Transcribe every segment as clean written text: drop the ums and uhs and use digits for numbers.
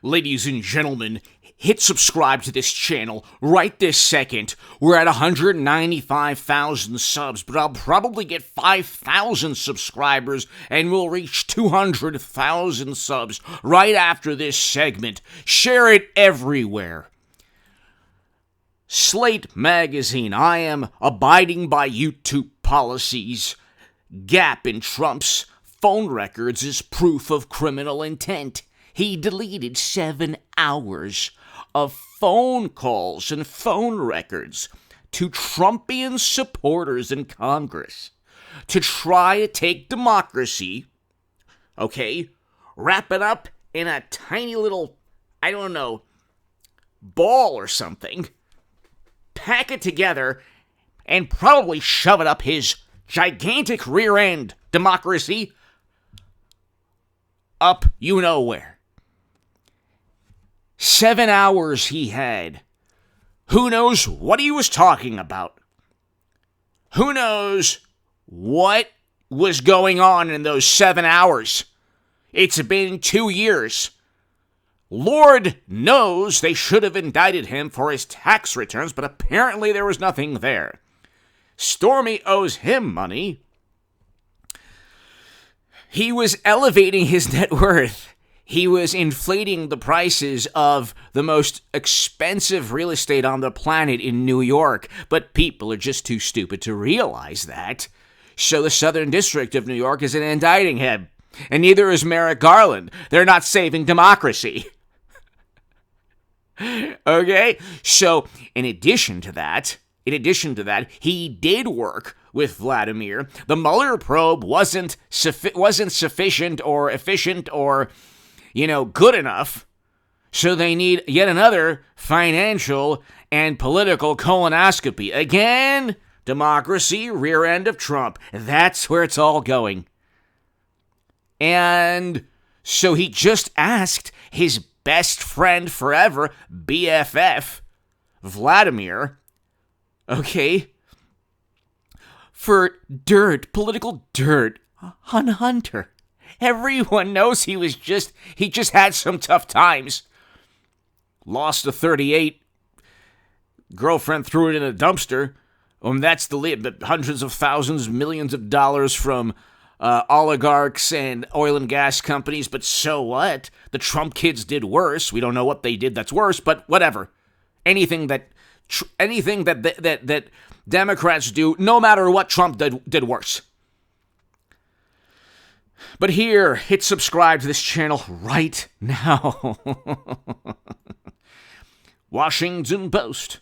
Ladies and gentlemen, hit subscribe to this channel right this second. We're at 195,000 subs, but I'll probably get 5,000 subscribers and we'll reach 200,000 subs right after this segment. Share it everywhere. Slate Magazine, I am abiding by YouTube policies. Gap in Trump's phone records is proof of criminal intent. He deleted 7 hours of phone calls and phone records to Trumpian supporters in Congress to try to take democracy, wrap it up in a tiny little, ball or something, pack it together, and probably shove it up his gigantic rear end, democracy, up you-know-where. 7 hours he had. Who knows what he was talking about? Who knows what was going on in those 7 hours? It's been 2 years. Lord knows they should have indicted him for his tax returns, but apparently there was nothing there. Stormy owes him money. He was elevating his net worth. He was inflating the prices of the most expensive real estate on the planet in New York, but people are just too stupid to realize that. So the Southern District of New York isn't indicting him, and neither is Merrick Garland. They're not saving democracy. Okay? So, in addition to that, he did work with Vladimir. The Mueller probe wasn't sufficient or efficient or good enough, so they need yet another financial and political colonoscopy. Again, democracy, rear end of Trump. That's where it's all going. And so he just asked his best friend forever, BFF, Vladimir, for political dirt on Hunter. Everyone knows he just had some tough times. Lost a 38. Girlfriend threw it in a dumpster. That's the hundreds of thousands, millions of dollars from oligarchs and oil and gas companies. But so what? The Trump kids did worse. We don't know what they did that's worse, but whatever. Anything that Democrats do, no matter what Trump did worse. But here, hit subscribe to this channel right now. Washington Post.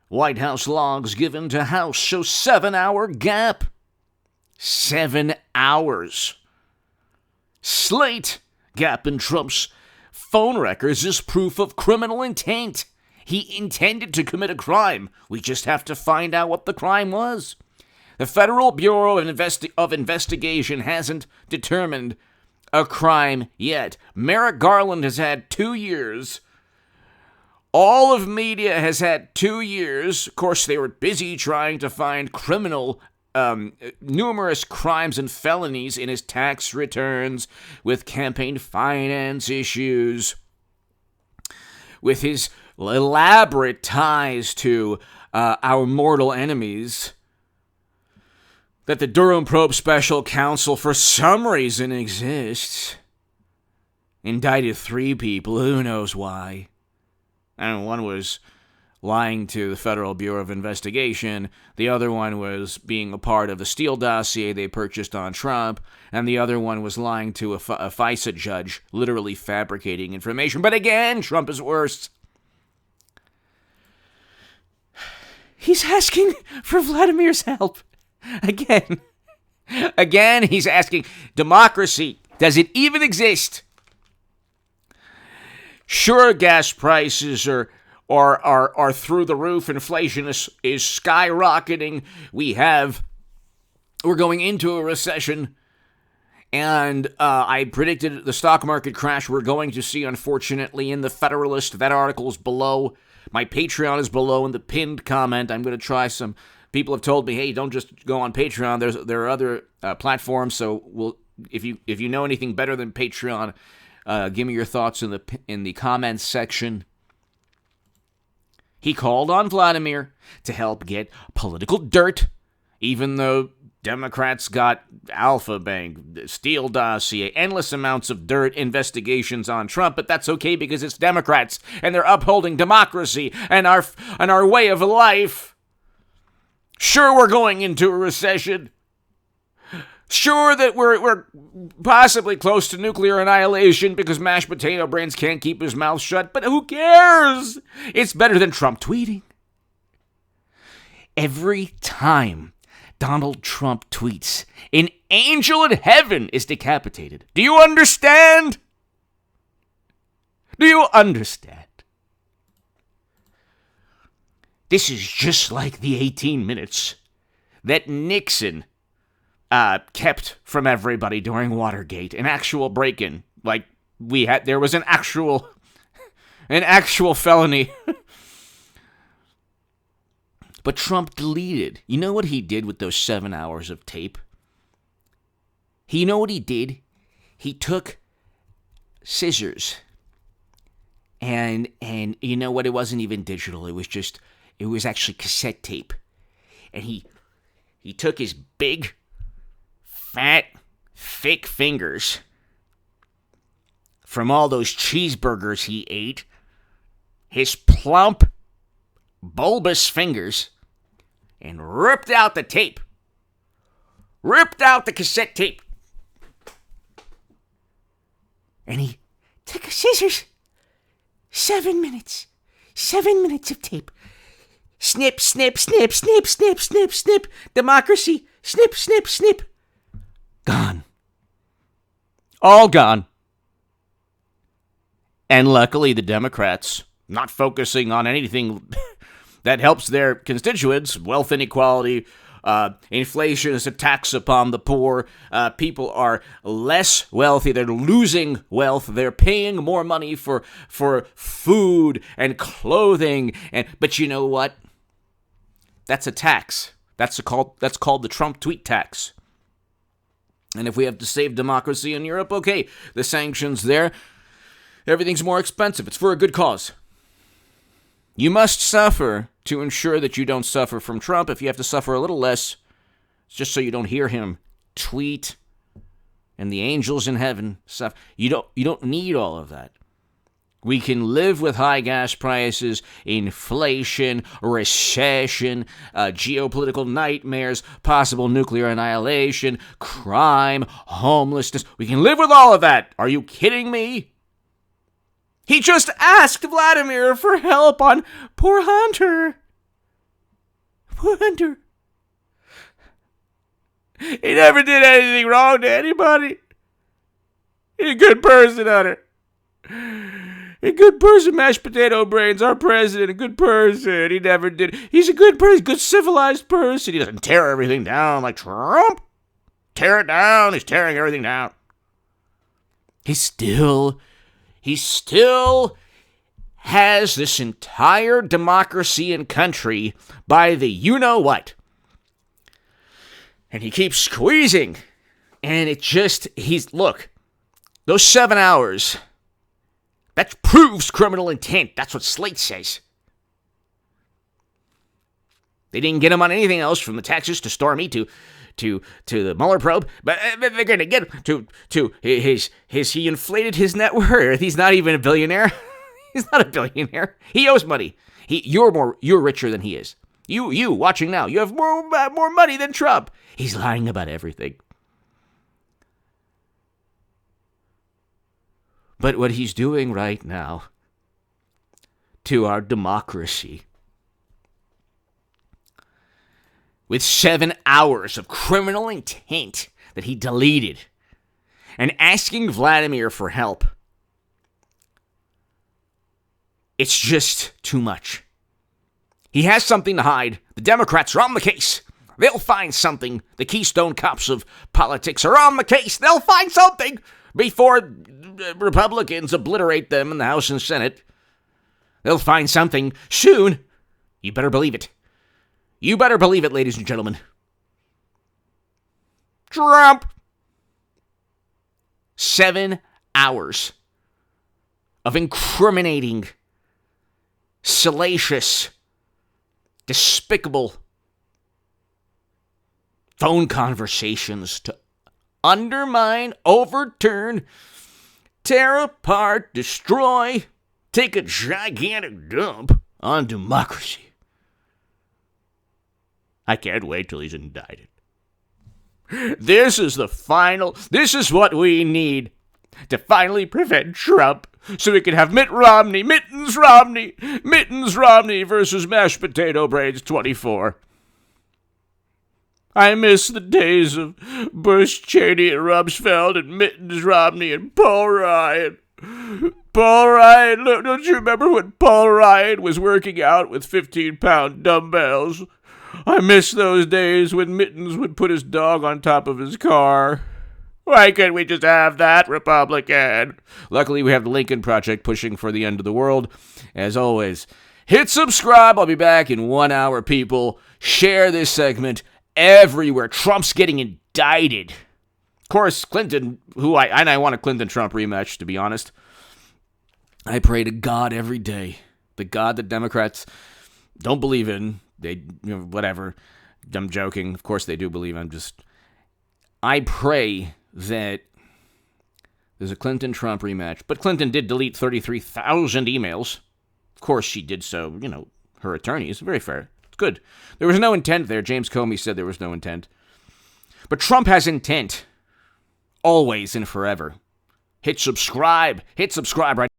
White House logs given to House show 7-hour gap. 7 hours. Slate. Gap in Trump's phone records is proof of criminal intent. He intended to commit a crime. We just have to find out what the crime was. The Federal Bureau of Investigation hasn't determined a crime yet. Merrick Garland has had 2 years. All of media has had 2 years. Of course, they were busy trying to find numerous crimes and felonies in his tax returns, with campaign finance issues, with his elaborate ties to our mortal enemies, that the Durham Probe Special Counsel for some reason exists. Indicted 3 people, who knows why. And one was lying to the Federal Bureau of Investigation, the other one was being a part of the Steele dossier they purchased on Trump, and the other one was lying to a FISA judge, literally fabricating information. But again, Trump is worse. He's asking for Vladimir's help. Again, he's asking, democracy, does it even exist? Sure, gas prices are through the roof. Inflation is skyrocketing. We're going into a recession. And I predicted the stock market crash we're going to see, unfortunately, in the Federalist. That article is below. My Patreon is below in the pinned comment. I'm going to try some. People have told me, hey, don't just go on Patreon. There are other platforms. So if you know anything better than Patreon, Give me your thoughts in the comments section. He called on Vladimir to help get political dirt, even though Democrats got Alpha Bank, Steele dossier, endless amounts of dirt investigations on Trump, but that's okay because it's Democrats and they're upholding democracy and our way of life. Sure, we're going into a recession. Sure that we're possibly close to nuclear annihilation because mashed potato brains can't keep his mouth shut, but who cares? It's better than Trump tweeting. Every time Donald Trump tweets, an angel in heaven is decapitated. Do you understand? Do you understand? This is just like the 18 minutes that Nixon kept from everybody during Watergate, an actual break-in. Like there was an actual felony. But Trump deleted. You know what he did with those 7 hours of tape? You know what he did? He took scissors. And you know what? It wasn't even digital. It was actually cassette tape. And he took his big, fat, thick fingers from all those cheeseburgers he ate, his plump, bulbous fingers, and ripped out the tape. Ripped out the cassette tape. And he took scissors. 7 minutes. 7 minutes of tape. Snip, snip, snip, snip, snip, snip, snip. Democracy. Snip, snip, snip. Gone. All gone. And luckily, the Democrats, not focusing on anything that helps their constituents, wealth inequality, inflation is a tax upon the poor, people are less wealthy, they're losing wealth, they're paying more money for food and clothing, but you know what? That's a tax. That's called the Trump tweet tax. And if we have to save democracy in Europe, okay, the sanctions there, everything's more expensive. It's for a good cause. You must suffer to ensure that you don't suffer from Trump. If you have to suffer a little less, it's just so you don't hear him tweet and the angels in heaven suffer. You don't need all of that. We can live with high gas prices, inflation, recession, geopolitical nightmares, possible nuclear annihilation, crime, homelessness. We can live with all of that. Are you kidding me? He just asked Vladimir for help on poor Hunter. Poor Hunter. He never did anything wrong to anybody. He's a good person, Hunter. A good person, mashed potato brains, our president, a good person. He never did. He's a good person, good civilized person. He doesn't tear everything down like Trump. Tear it down. He's tearing everything down. He still has this entire democracy and country by the you-know-what. And he keeps squeezing. And look, those 7 hours, that proves criminal intent. That's what Slate says. They didn't get him on anything else from the Texas to Stormy to the Mueller probe, but they're going to get him to he inflated his net worth. He's not even a billionaire. He's not a billionaire. He owes money. You're richer than he is. You watching now, you have more money than Trump. He's lying about everything. But what he's doing right now to our democracy, with 7 hours of criminal intent that he deleted, and asking Vladimir for help, it's just too much. He has something to hide. The Democrats are on the case. They'll find something. The Keystone Cops of politics are on the case. They'll find something before Republicans obliterate them in the House and Senate. They'll find something soon. You better believe it. You better believe it, ladies and gentlemen. Trump. 7 hours of incriminating, salacious, despicable phone conversations to undermine, overturn, tear apart, destroy, take a gigantic dump on democracy. I can't wait till he's indicted. This is what we need to finally prevent Trump so we can have Mittens Romney versus mashed potato brains 24. I miss the days of Bush, Cheney, and Rumsfeld, and Mittens Romney, and Paul Ryan. Paul Ryan, look, don't you remember when Paul Ryan was working out with 15-pound dumbbells? I miss those days when Mittens would put his dog on top of his car. Why can't we just have that, Republican? Luckily, we have the Lincoln Project pushing for the end of the world. As always, hit subscribe. I'll be back in 1 hour, people. Share this segment everywhere. Trump's getting indicted. Of course, Clinton, I want a Clinton-Trump rematch, to be honest. I pray to God every day, the God that Democrats don't believe in. Whatever. I'm joking. Of course they do believe. I pray that there's a Clinton-Trump rematch. But Clinton did delete 33,000 emails. Of course she did so, her attorneys. Very fair. It's good. There was no intent there. James Comey said there was no intent. But Trump has intent. Always and forever. Hit subscribe right